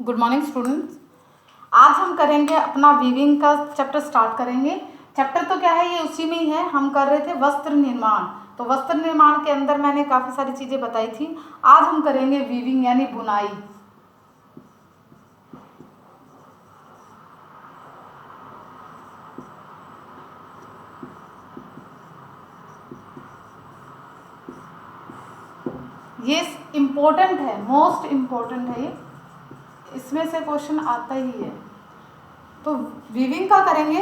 Good morning students. आज हम करेंगे अपना वीविंग का चैप्टर स्टार्ट करेंगे। चैप्टर तो क्या है, ये उसी में ही है। हम कर रहे थे वस्त्र निर्माण। तो वस्त्र निर्माण के अंदर मैंने काफ़ी सारी चीज़ें बताई थी। आज हम करेंगे वीविंग यानी बुनाई। ये इम्पोर्टेंट है, मोस्ट इम्पोर्टेंट है। ये इसमें से क्वेश्चन आता ही है। तो वीविंग का करेंगे।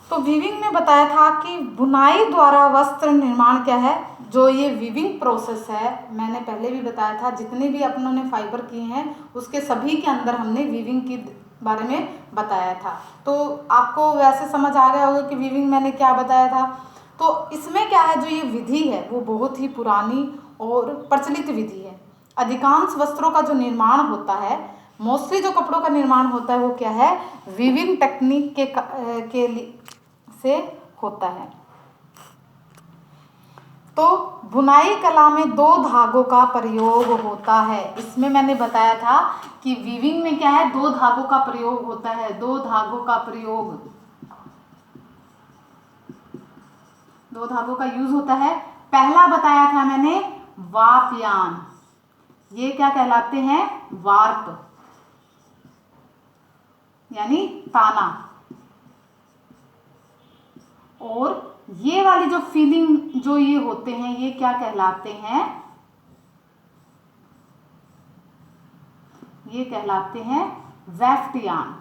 तो वीविंग में बताया था कि बुनाई द्वारा वस्त्र निर्माण क्या है। जो ये वीविंग प्रोसेस है, मैंने पहले भी बताया था, जितने भी अपनों ने फाइबर किए हैं उसके सभी के अंदर हमने वीविंग के बारे में बताया था। तो आपको वैसे समझ आ गया होगा कि वीविंग मैंने क्या बताया था। तो इसमें क्या है, जो ये विधि है वो बहुत ही पुरानी और प्रचलित विधि है। अधिकांश वस्त्रों का जो निर्माण होता है, मोस्टली जो कपड़ों का निर्माण होता है वो क्या है, वीविंग टेक्निक के से होता है। तो बुनाई कला में 2 धागों का प्रयोग होता है। इसमें मैंने बताया था कि वीविंग में क्या है, 2 धागों का प्रयोग होता है। 2 धागों का प्रयोग, 2 धागों का यूज होता है। पहला बताया था मैंने वार्प यान। ये क्या कहलाते हैं, वार्प यानी ताना। और ये वाली जो फीलिंग जो ये होते हैं, ये क्या कहलाते हैं, ये कहलाते हैं वेफ्ट यान।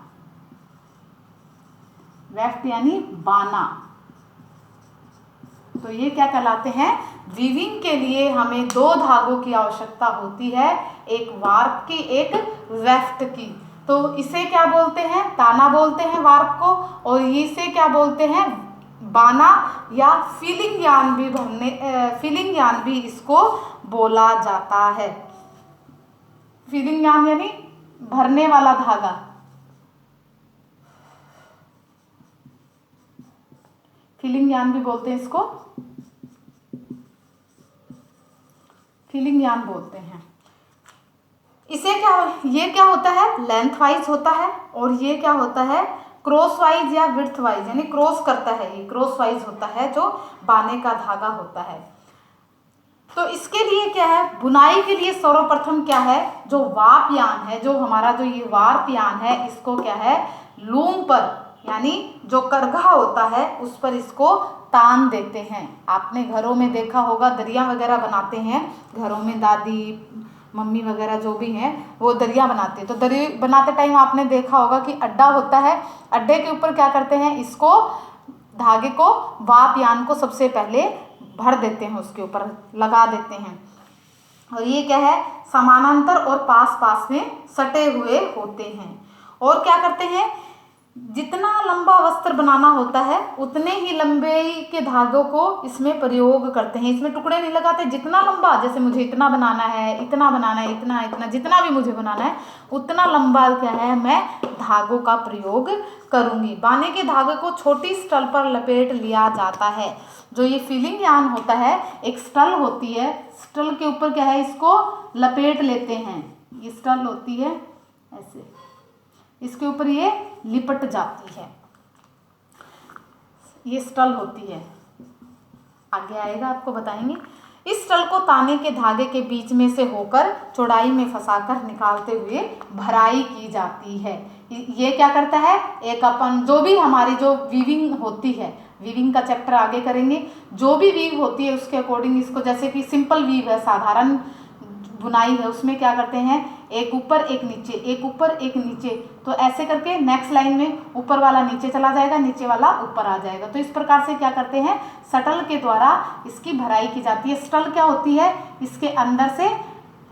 वेफ्ट यानी बाना। तो ये क्या कहलाते हैं, वीविंग के लिए हमें 2 धागों की आवश्यकता होती है, एक वार्प की, एक वेफ्ट की। तो इसे क्या बोलते हैं, ताना बोलते हैं वार्प को, और इसे क्या बोलते हैं, बाना या फीलिंग यान भी फीलिंग यान भी इसको बोला जाता है। फीलिंग यान यानी भरने वाला धागा। फीलिंग यान भी बोलते हैं इसको, फीलिंग यान बोलते हैं। इसे क्या, ये क्या होता है, लेंथ वाइज होता है, और ये क्या होता है, क्रॉस वाइज या विड्थ वाइज, यानी क्रॉस करता है। ये क्रॉस वाइज होता है जो बाने का धागा होता है। तो इसके लिए क्या है, बुनाई के लिए सर्वप्रथम क्या है, जो वार्प यान है, जो हमारा जो ये वार्प यान है, इसको क्या है, लूम पर यानी जो करघा होता है उस पर इसको तान देते हैं। आपने घरों में देखा होगा, दरिया वगैरह बनाते हैं घरों में, दादी मम्मी वगैरह जो भी हैं वो दरिया बनाते हैं। तो दरिया बनाते टाइम आपने देखा होगा कि अड्डा होता है, अड्डे के ऊपर क्या करते हैं, इसको धागे को, वार्प यान को सबसे पहले भर देते हैं, उसके ऊपर लगा देते हैं। और ये क्या है, समानांतर और पास पास में सटे हुए होते हैं। और क्या करते हैं, जितना लंबा वस्त्र बनाना होता है उतने ही लंबे के धागों को इसमें प्रयोग करते हैं। इसमें टुकड़े नहीं लगाते, जितना लंबा, जैसे मुझे इतना बनाना है, इतना बनाना है, इतना इतना, जितना भी मुझे बनाना है उतना लंबा क्या है, मैं धागों का प्रयोग करूंगी। बाने के धागे को छोटी स्टल पर लपेट लिया जाता है। जो ये फीलिंग यान होता है, एक स्टल होती है, स्टल के ऊपर क्या है, इसको लपेट लेते हैं। ये स्टल होती है ऐसे, इसके ऊपर ये लिपट जाती है, ये स्टल होती है। आगे आएगा, आपको बताएंगे। इस स्टल को ताने के धागे के बीच में से होकर चौड़ाई में फंसाकर निकालते हुए भराई की जाती है। ये क्या करता है, एक अपन जो भी हमारी जो वीविंग होती है, वीविंग का चैप्टर आगे करेंगे, जो भी वीव होती है उसके अकॉर्डिंग इसको, जैसे कि सिंपल वीव है, साधारण बुनाई है, उसमें क्या करते हैं, एक ऊपर एक नीचे, एक ऊपर एक नीचे, तो ऐसे करके नेक्स्ट लाइन में ऊपर वाला नीचे चला जाएगा, नीचे वाला ऊपर आ जाएगा। तो इस प्रकार से क्या करते हैं, शटल के द्वारा इसकी भराई की जाती है। शटल क्या होती है, इसके अंदर से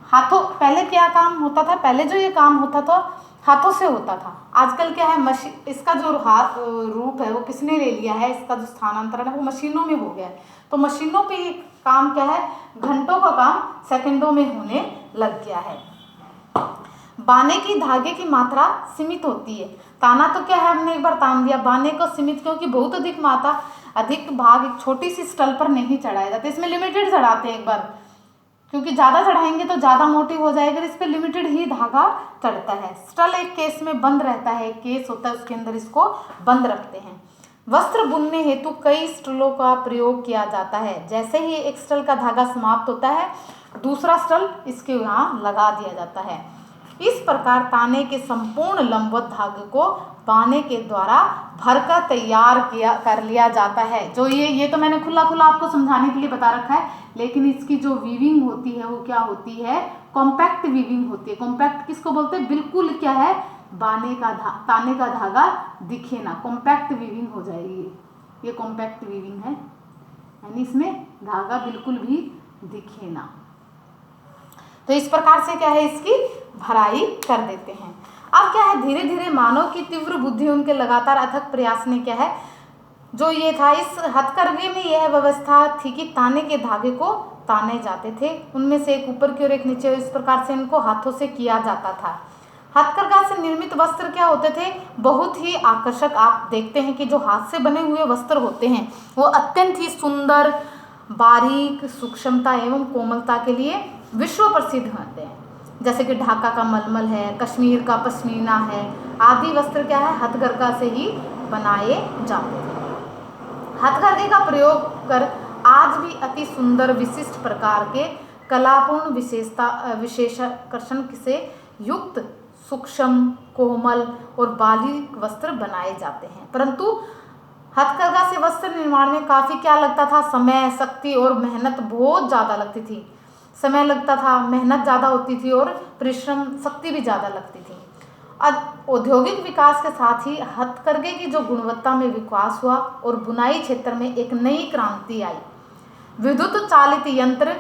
हाथों, पहले क्या काम होता था, पहले जो ये काम होता था हाथों से होता था। आजकल क्या है, मशीन, इसका जो हाथ रूप है वो किसने ले लिया है, इसका जो स्थानांतरण है वो मशीनों में हो गया है। तो मशीनों पे ये काम क्या है, घंटों का काम सेकंडों में होने लग गया है। बाने की धागे की मात्रा सीमित होती है। ताना तो क्या है, हमने एक बार तान दिया, बाने को सीमित, क्योंकि बहुत अधिक मात्रा, अधिक भाग एक छोटी सी स्टल पर नहीं चढ़ाया जाता, इसमें लिमिटेड चढ़ाते हैं एक बार। क्योंकि ज़्यादा चढ़ाएंगे तो ज़्यादा मोटी हो जाएगी, इस पर लिमिटेड ही धागा चढ़ता है। स्टल एक केस में बंद रहता है, एक केस होता है उसके अंदर इसको बंद रखते हैं। वस्त्र बुनने हेतु कई स्टलों का प्रयोग किया जाता है। जैसे ही एक स्टल का धागा समाप्त होता है, दूसरा स्टल इसके यहाँ लगा दिया जाता है। इस प्रकार ताने के संपूर्ण लंबवत धागे को बाने के द्वारा भरकर तैयार कर लिया जाता है। जो ये तो मैंने खुला खुला आपको समझाने के लिए बता रखा है, लेकिन इसकी जो वीविंग होती है वो क्या होती है, कॉम्पैक्ट वीविंग होती है। कॉम्पैक्ट किसको बोलते हैं, बिल्कुल क्या है, ताने का धागा दिखे ना, कॉम्पैक्ट वीविंग हो जाएगी। ये कॉम्पैक्ट वीविंग है, यानी इसमें धागा बिल्कुल भी दिखे ना। तो इस प्रकार से क्या है, इसकी भराई कर देते हैं। अब क्या है, धीरे धीरे मानव की तीव्र बुद्धि, उनके लगातार अथक प्रयास ने क्या है, जो ये था, इस हथकरघे में यह व्यवस्था थी कि ताने के धागे को ताने जाते थे, उनमें से एक ऊपर की ओर एक नीचे, इस प्रकार से इनको हाथों से किया जाता था। हथकरघा से निर्मित वस्त्र क्या होते थे, बहुत ही आकर्षक। आप देखते हैं कि जो हाथ से बने हुए वस्त्र होते हैं वो अत्यंत ही सुंदर, बारीक, सूक्ष्मता एवं कोमलता के लिए विश्व प्रसिद्ध होते हैं। जैसे कि ढाका का मलमल है, कश्मीर का पश्मीना है, आदि वस्त्र क्या है, हथकरघा से ही बनाए जाते थे। हथकरघे का प्रयोग कर आज भी अति सुंदर विशिष्ट प्रकार के कलापूर्ण विशेषाकर्षण से युक्त सूक्ष्म, कोमल और बारीक वस्त्र बनाए जाते हैं। परंतु हथकरघा से वस्त्र निर्माण में काफ़ी क्या लगता था, समय, शक्ति और मेहनत बहुत ज़्यादा लगती थी। समय लगता था, मेहनत ज़्यादा होती थी और परिश्रम, शक्ति भी ज़्यादा लगती थी। औद्योगिक विकास के साथ ही हथकरघे की जो गुणवत्ता में विकास हुआ और बुनाई क्षेत्र में एक नई क्रांति आई। विद्युत चालित यंत्र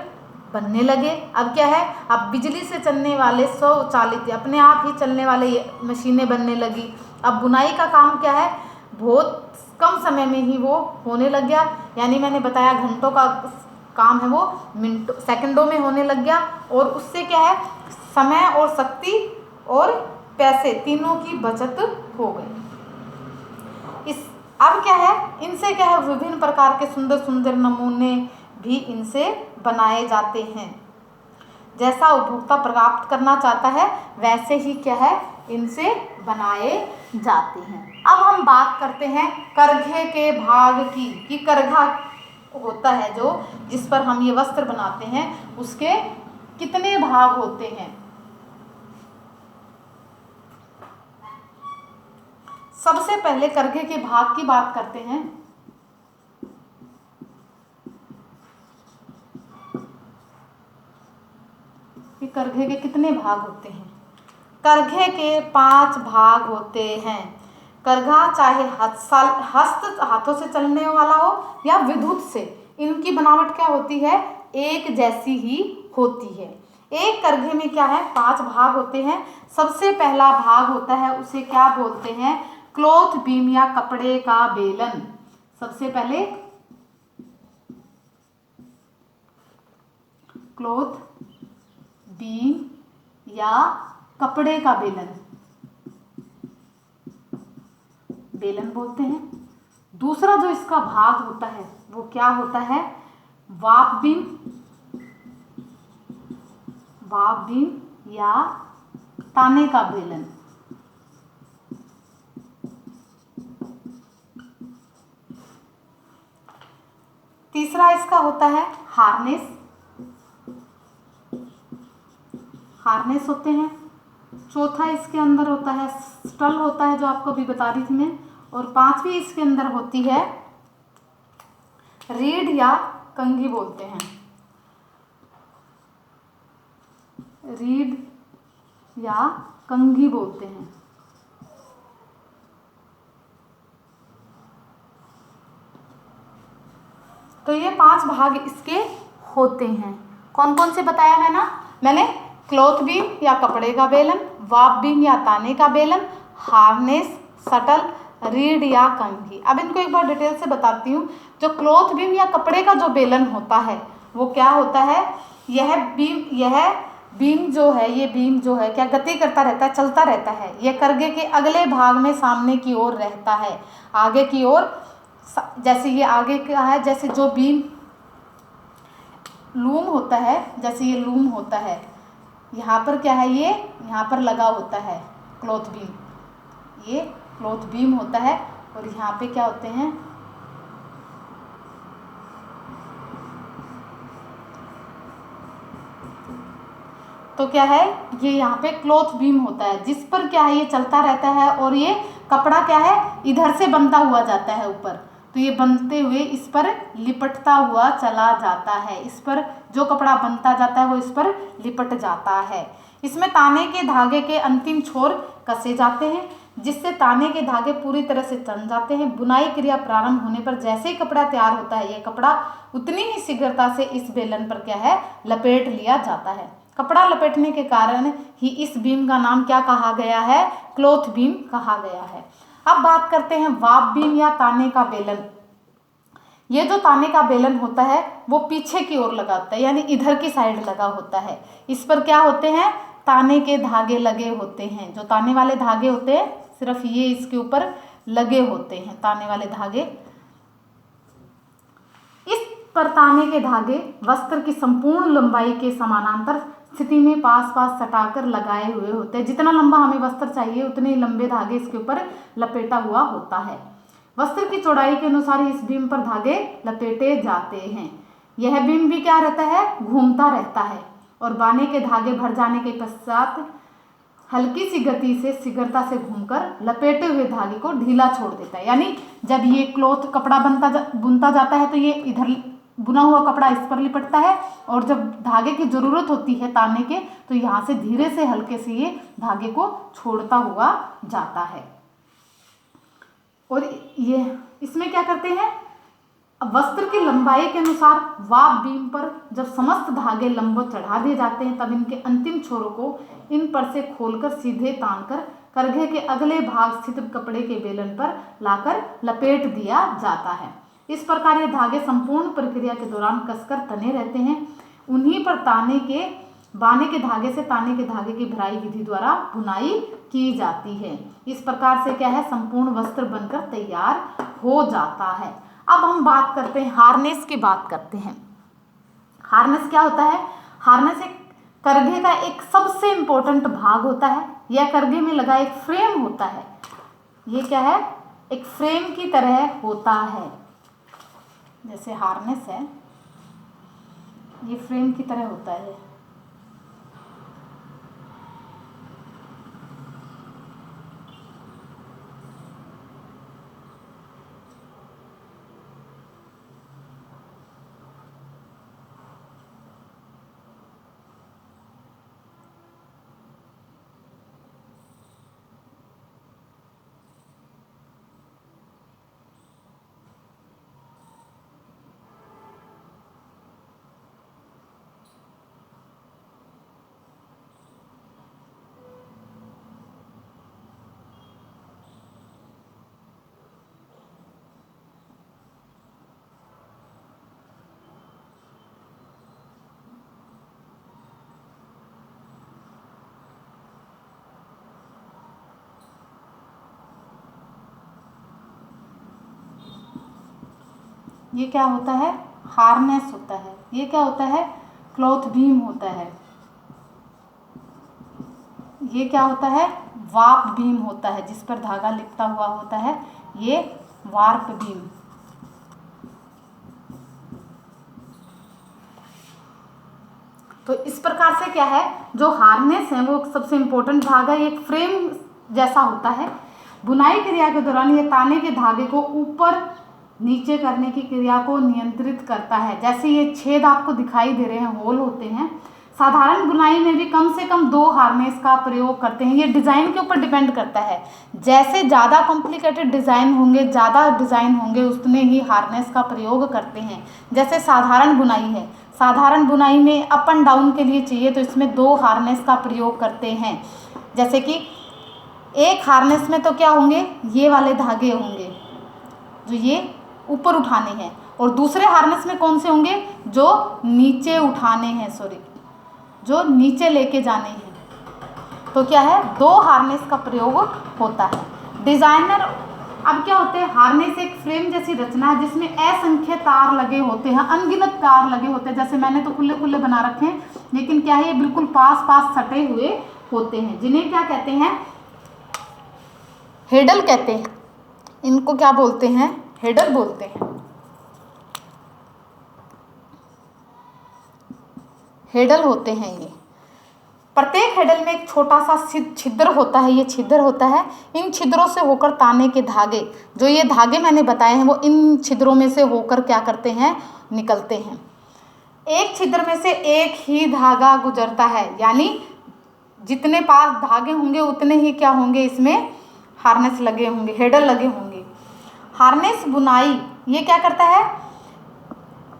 बनने लगे। अब क्या है, अब बिजली से चलने वाले स्वचालित, अपने आप ही चलने वाले मशीनें बनने लगी। अब बुनाई का काम क्या है, बहुत कम समय में ही वो होने लग गया। यानी मैंने बताया घंटों का काम है वो मिनटों, सेकंडों में होने लग गया। और उससे क्या है, समय और शक्ति और पैसे तीनों की बचत हो गई। अब क्या है, इनसे क्या है, विभिन्न प्रकार के सुंदर सुंदर नमूने भी इनसे बनाए जाते हैं। जैसा उपभोक्ता प्राप्त करना चाहता है वैसे ही क्या है, इनसे बनाए जाते हैं। अब हम बात करते हैं करघे के भाग की, कि करघा होता है जो, जिस पर हम ये वस्त्र बनाते हैं, उसके कितने भाग होते हैं। सबसे पहले करघे के भाग की बात करते हैं। कि करघे के कितने भाग होते हैं। करघे के 5 भाग होते हैं। करघा चाहे हाथों से चलने वाला हो या विद्युत से, इनकी बनावट क्या होती है, एक जैसी ही होती है। एक करघे में क्या है, 5 भाग होते हैं। सबसे पहला भाग होता है, उसे क्या बोलते हैं, क्लॉथ बीम या कपड़े का बेलन। सबसे पहले क्लॉथ बीम या कपड़े का बेलन बोलते हैं। दूसरा जो इसका भाग होता है वो क्या होता है, वाप बीम या ताने का बेलन। तीसरा इसका होता है हार्नेस होते हैं। चौथा इसके अंदर होता है स्टल होता है, जो आपको अभी बता रही थी मैं। और 5वीं इसके अंदर होती है रीढ़ या कंघी बोलते हैं। रीढ़ या कंघी बोलते हैं। तो ये 5 भाग इसके होते हैं। कौन कौन से बताया है ना मैंने, क्लॉथ बीम या कपड़े का बेलन, वाप बीम या ताने का बेलन, हार्नेस, सटल, रीढ़ या कंघी। अब इनको एक बार डिटेल से बताती हूँ। जो क्लॉथ बीम या कपड़े का जो बेलन होता है वो क्या होता है, यह बीम जो है, ये बीम जो है क्या गति करता रहता है, चलता रहता है। यह करघे के अगले भाग में सामने की ओर रहता है, आगे की ओर। जैसे ये आगे का है, जैसे जो बीम लूम होता है, जैसे ये लूम होता है, यहाँ पर क्या है, ये यहाँ पर लगा होता है क्लॉथ बीम, ये क्लॉथ बीम होता है, और यहाँ पे क्या होते हैं, तो क्या है, ये यहाँ पे क्लॉथ बीम होता है, जिस पर क्या है, ये चलता रहता है, और ये कपड़ा क्या है, इधर से बनता हुआ जाता है ऊपर, तो ये बनते हुए इस पर लिपटता हुआ चला जाता है, इस पर जो कपड़ा बनता जाता है वो इस पर लिपट जाता है। इसमें ताने के धागे के अंतिम छोर कसे जाते हैं, जिससे ताने के धागे पूरी तरह से तन जाते हैं। बुनाई क्रिया प्रारंभ होने पर जैसे ही कपड़ा तैयार होता है, ये कपड़ा उतनी ही शीघ्रता से इस बेलन पर क्या है, लपेट लिया जाता है। कपड़ा लपेटने के कारण ही इस बीम का नाम क्या कहा गया है, क्लॉथ बीम कहा गया है। अब बात करते हैं वाप बीम या ताने का बेलन। ये जो ताने का बेलन होता है वो पीछे की ओर लगा होता है, यानी इधर की साइड लगा होता है। इस पर क्या होते हैं, ताने के धागे लगे होते हैं। जो ताने वाले धागे होते हैं सिर्फ ये इसके ऊपर लगे होते हैं, ताने वाले धागे। इस पर ताने के धागे वस्त्र की संपूर्ण लंबाई के समानांतर स्थिति में पास पास सटाकर लगाए हुए होते हैं। जितना लंबा हमें वस्त्र चाहिए उतने लंबे धागे इसके ऊपर लपेटा हुआ होता है। वस्त्र की चौड़ाई के अनुसार इस बीम पर धागे लपेटे जाते हैं। यह बीम भी क्या रहता है, घूमता रहता है, और बाने के धागे भर जाने के पश्चात हल्की सी गति से शीघ्रता से घूमकर लपेटे हुए धागे को ढीला छोड़ देता है। यानी जब ये क्लॉथ कपड़ा बुनता जाता है तो ये इधर बुना हुआ कपड़ा इस पर लिपटता है, और जब धागे की जरूरत होती है ताने के तो यहाँ से धीरे से हल्के से ये धागे को छोड़ता हुआ जाता है। और ये इसमें क्या करते हैं, वस्त्र की लंबाई के अनुसार वाप बीम पर जब समस्त धागे लंबवत चढ़ा दिए जाते हैं तब इनके अंतिम छोरों को इन पर से खोलकर सीधे तानकर करघे के अगले भाग स्थित कपड़े के बेलन पर लाकर लपेट दिया जाता है। इस प्रकार ये धागे संपूर्ण प्रक्रिया के दौरान कसकर तने रहते हैं। उन्हीं पर बाने के धागे से ताने के धागे की भराई विधि द्वारा बुनाई की जाती है। इस प्रकार से क्या है, संपूर्ण वस्त्र बनकर तैयार हो जाता है। अब हम बात करते हैं हार्नेस की बात करते हैं। हार्नेस क्या होता है, हार्नेस एक करघे का एक सबसे इम्पोर्टेंट भाग होता है। यह करघे में लगा एक फ्रेम होता है। ये क्या है, एक फ्रेम की तरह होता है। जैसे हार्नेस है, ये फ्रेम की तरह होता है। ये क्या होता है, हार्नेस होता है। ये क्या होता है, क्लॉथ बीम होता है। ये क्या होता है, वार्प बीम होता है, जिस पर धागा लिपटा हुआ होता है, ये वार्प बीम। तो इस प्रकार से क्या है, जो हार्नेस है वो सबसे इम्पोर्टेंट भाग है। एक फ्रेम जैसा होता है। बुनाई क्रिया के दौरान ये ताने के धागे को ऊपर नीचे करने की क्रिया को नियंत्रित करता है। जैसे ये छेद आपको दिखाई दे रहे हैं, होल होते हैं। साधारण बुनाई में भी कम से कम 2 हार्नेस का प्रयोग करते हैं। ये डिज़ाइन के ऊपर डिपेंड करता है। जैसे ज़्यादा कॉम्प्लिकेटेड डिज़ाइन होंगे, ज़्यादा डिज़ाइन होंगे, उतने ही हार्नेस का प्रयोग करते हैं। जैसे साधारण बुनाई है, साधारण बुनाई में अप एंड डाउन के लिए चाहिए तो इसमें 2 हार्नेस का प्रयोग करते हैं। जैसे कि एक हार्नेस में तो क्या होंगे, ये वाले धागे होंगे जो ये ऊपर उठाने हैं, और दूसरे हार्नेस में कौन से होंगे, जो नीचे उठाने हैं, जो नीचे लेके जाने हैं। तो क्या है, 2 हार्नेस का प्रयोग होता है। डिज़ाइनर अब क्या होते हैं, हार्नेस एक फ्रेम जैसी रचना है जिसमें असंख्य तार लगे होते हैं, अनगिनत तार लगे होते हैं। जैसे मैंने तो खुले खुले बना रखे हैं, लेकिन क्या है ये बिल्कुल पास पास सटे हुए होते हैं, जिन्हें क्या कहते हैं, हेडल कहते हैं। इनको क्या बोलते हैं, हेडल बोलते हैं। हेडल होते हैं ये। प्रत्येक हेडल में एक छोटा सा छिद्र होता है, ये छिद्र होता है। इन छिद्रों से होकर ताने के धागे, जो ये धागे मैंने बताए हैं, वो इन छिद्रों में से होकर क्या करते हैं, निकलते हैं। एक छिद्र में से एक ही धागा गुजरता है, यानी जितने पास धागे होंगे उतने ही क्या होंगे, इसमें हार्नेस लगे होंगे, हेडल लगे होंगे। हार्नेस बुनाई ये क्या करता है,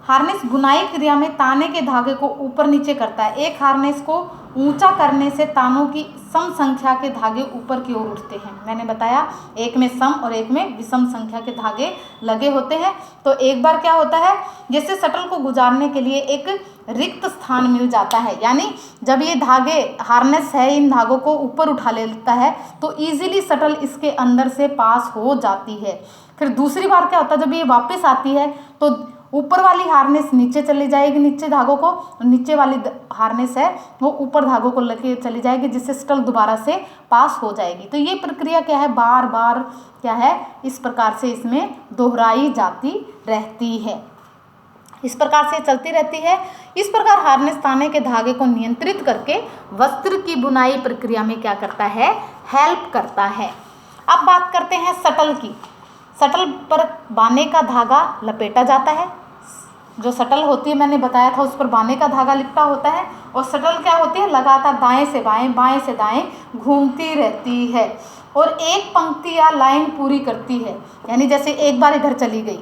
हार्नेस बुनाई क्रिया में ताने के धागे को ऊपर नीचे करता है। एक हार्नेस को ऊंचा करने से तानों की सम संख्या के धागे ऊपर की ओर उठते हैं। मैंने बताया एक में सम और एक में विषम संख्या के धागे लगे होते हैं। तो एक बार क्या होता है, जैसे शटल को गुजारने के लिए एक रिक्त स्थान मिल जाता है, यानी जब ये धागे हार्नेस है इन धागों को ऊपर उठा लेता है तो इजीली शटल इसके अंदर से पास हो जाती है। फिर दूसरी बार क्या होता है, जब ये वापस आती है तो ऊपर वाली हार्नेस नीचे चली जाएगी, नीचे धागों को, और नीचे वाली हार्नेस है वो ऊपर धागों को लेके चली जाएगी, जिससे शटल दोबारा से पास हो जाएगी। तो ये प्रक्रिया क्या है, बार बार क्या है, इस प्रकार से इसमें दोहराई जाती रहती है, इस प्रकार से चलती रहती है। इस प्रकार हार्नेस ताने के धागे को नियंत्रित करके वस्त्र की बुनाई प्रक्रिया में क्या करता है, हेल्प करता है। अब बात करते हैं शटल की। शटल पर बाने का धागा लपेटा जाता है। जो शटल होती है मैंने बताया था उस पर बाने का धागा लिपटा होता है, और शटल क्या होती है, लगातार दाएं से बाएं बाएं से दाएं घूमती रहती है और एक पंक्ति या लाइन पूरी करती है। यानी जैसे एक बार इधर चली गई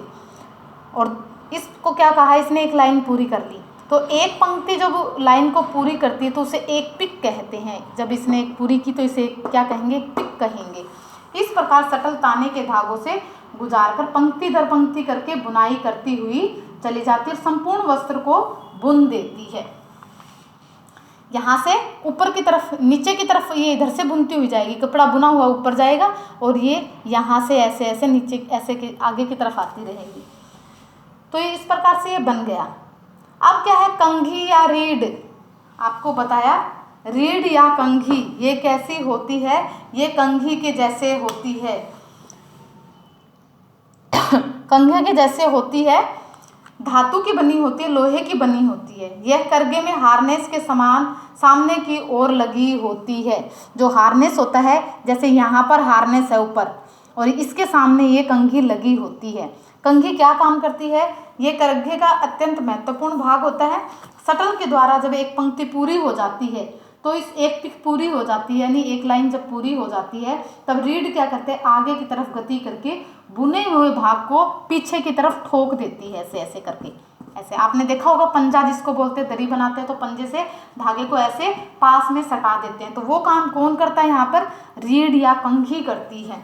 और इसको क्या कहा, इसने एक लाइन पूरी कर ली, तो एक पंक्ति जब लाइन को पूरी करती है तो उसे एक पिक कहते हैं। जब इसने एक पूरी की तो इसे क्या कहेंगे, पिक कहेंगे। इस प्रकार शटल ताने के धागों से गुजार कर पंक्ति दर पंक्ति करके बुनाई करती हुई चली जाती है, संपूर्ण वस्त्र को बुन देती है। यहाँ से ऊपर की तरफ, नीचे की तरफ ये इधर से बुनती हुई जाएगी, कपड़ा बुना हुआ ऊपर जाएगा और ये यहाँ से ऐसे ऐसे नीचे ऐसे के आगे की तरफ आती रहेगी। तो ये इस प्रकार से ये बन गया। अब क्या है, कंघी या रीढ़, आपको बताया रीढ़ या कंघी ये कैसी होती है, ये कंघी के जैसे होती है, कंघे के जैसे होती है, धातु की बनी होती है, लोहे की बनी होती है। यह करगे में हार्नेस के समान सामने की ओर लगी होती है। जो हार्नेस होता है, जैसे यहाँ पर हार्नेस है ऊपर और इसके सामने ये कंघी लगी होती है। कंघी क्या काम करती है, ये करघे का अत्यंत महत्वपूर्ण भाग होता है। शटल के द्वारा जब एक पंक्ति पूरी हो जाती है तो इस एक पिक पूरी हो जाती है, यानी एक लाइन जब पूरी हो जाती है तब रीढ़ क्या करते हैं, आगे की तरफ गति करके बुने हुए भाग को पीछे की तरफ ठोक देती है, ऐसे ऐसे करके। ऐसे आपने देखा होगा पंजा जिसको बोलते हैं, दरी बनाते हैं तो पंजे से धागे को ऐसे पास में सटा देते हैं। तो वो काम कौन करता है, यहाँ पर रीढ़ या कंघी करती है,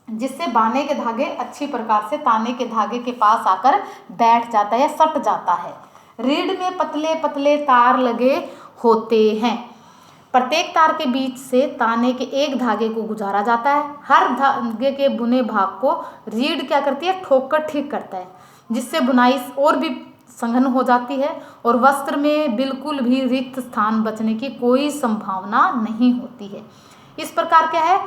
जिससे बाने के धागे अच्छी प्रकार से ताने के धागे के पास आकर बैठ जाता है या सट जाता है। रीढ़ में पतले पतले तार लगे होते हैं। प्रत्येक तार के बीच से ताने के एक धागे को गुजारा जाता है। हर धागे के बुने भाग को रीढ़ क्या करती है, ठोक कर ठीक करता है, जिससे बुनाई और भी सघन हो जाती है और वस्त्र में बिल्कुल भी रिक्त स्थान बचने की कोई संभावना नहीं होती है। इस प्रकार क्या है,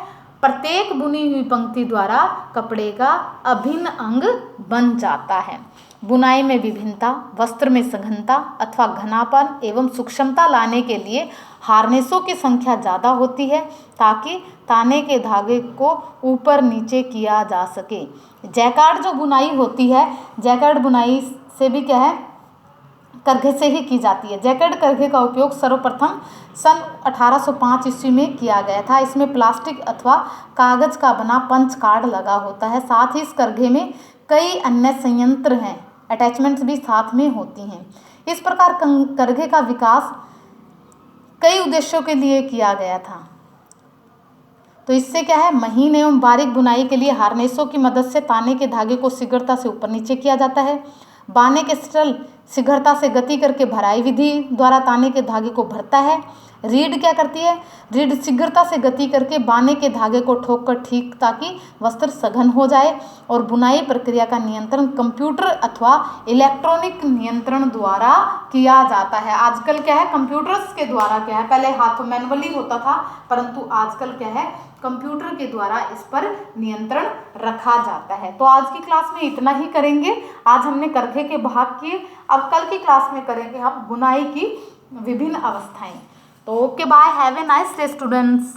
प्रत्येक बुनी हुई पंक्ति द्वारा कपड़े का अभिन्न अंग बन जाता है। बुनाई में विभिन्नता, वस्त्र में सघनता अथवा घनापन एवं सूक्ष्मता लाने के लिए हार्नेसों की संख्या ज़्यादा होती है, ताकि ताने के धागे को ऊपर नीचे किया जा सके। जैकार्ड जो बुनाई होती है, जैकार्ड बुनाई से भी क्या है, करघे से ही की जाती है। जैकार्ड करघे का उपयोग सर्वप्रथम सन 1805 ईस्वी में किया गया था। इसमें प्लास्टिक अथवा कागज का बना पंच कार्ड लगा होता है। साथ ही इस करघे में कई अन्य संयंत्र हैं, अटैचमेंट्स भी साथ में होती हैं। इस प्रकार करघे का विकास कई उद्देश्यों के लिए किया गया था। तो इससे क्या है, महीन एवं बारीक बुनाई के लिए हार्नेसों की मदद से ताने के धागे को शीघ्रता से ऊपर नीचे किया जाता है। बाने के शटल शीघ्रता से गति करके भराई विधि द्वारा ताने के धागे को भरता है। रीड क्या करती है, रीड शीघ्रता से गति करके बाने के धागे को ठोककर ठीक ताकि वस्त्र सघन हो जाए। और बुनाई प्रक्रिया का नियंत्रण कंप्यूटर अथवा इलेक्ट्रॉनिक नियंत्रण द्वारा किया जाता है। आजकल क्या है, कंप्यूटर्स के द्वारा क्या है, पहले हाथों मैनुअली होता था, परंतु आजकल क्या है, कंप्यूटर के द्वारा इस पर नियंत्रण रखा जाता है। तो आज की क्लास में इतना ही करेंगे। आज हमने करघे के भाग किए, अब कल की क्लास में करेंगे हम बुनाई की विभिन्न अवस्थाएं। तो okay bye, have a nice day students.